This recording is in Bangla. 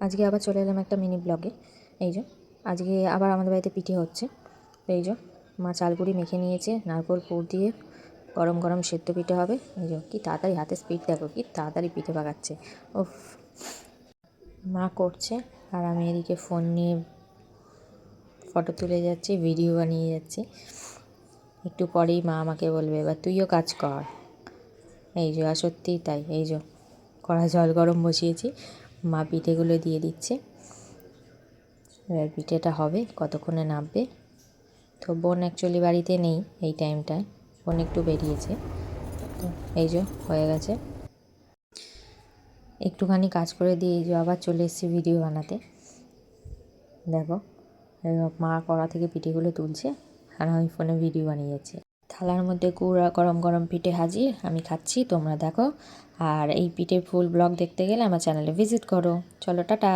আজকে আবার চলে এলাম একটা মিনি ব্লগে। এই যে আজকে আবার আমাদের বাড়িতে পিঠে হচ্ছে। এই যে মা চালগুড়ি মেখে নিয়েছে, নারকেল পুর দিয়ে গরম গরম সেদ্ধ পিঠে হবে। এই যে কি তাড়াতাড়ি হাতে স্পিড দেখো, কি তাড়াতাড়ি পিঠে পাকাচ্ছে। উফ, মা করছে আর আমি এদিকে ফোন নিয়ে ফটো তুলে যাচ্ছি, ভিডিও বানিয়ে যাচ্ছি। একটু পরেই মা আমাকে বলবে এবার তুইও কাজ কর। এই যে আর সত্যিই তাই। এই যে কড়াই জল গরম বসিয়েছি, মা পিঠেগুলো দিয়ে দিচ্ছে। এবার পিঠেটা হবে, কতক্ষণে নামবে। তো বোন অ্যাকচুয়ালি বাড়িতে নেই এই টাইমটায়, বোন একটু বেরিয়েছে। তো এই যে হয়ে গেছে, একটুখানি কাজ করে দিয়ে এই যে আবার চলে এসেছি ভিডিও বানাতে। দেখো মা কড়া থেকে পিঠেগুলো তুলছে আর আমি ফোনে ভিডিও বানিয়ে যাচ্ছি। থালার মধ্যে গুঁড়া গরম গরম পিঠে হাজির, আমি খাচ্ছি, তোমরা দেখো। আর এই পিঠের ফুল ব্লগ দেখতে গেলে আমার চ্যানেলে ভিজিট করো। চলো টাটা।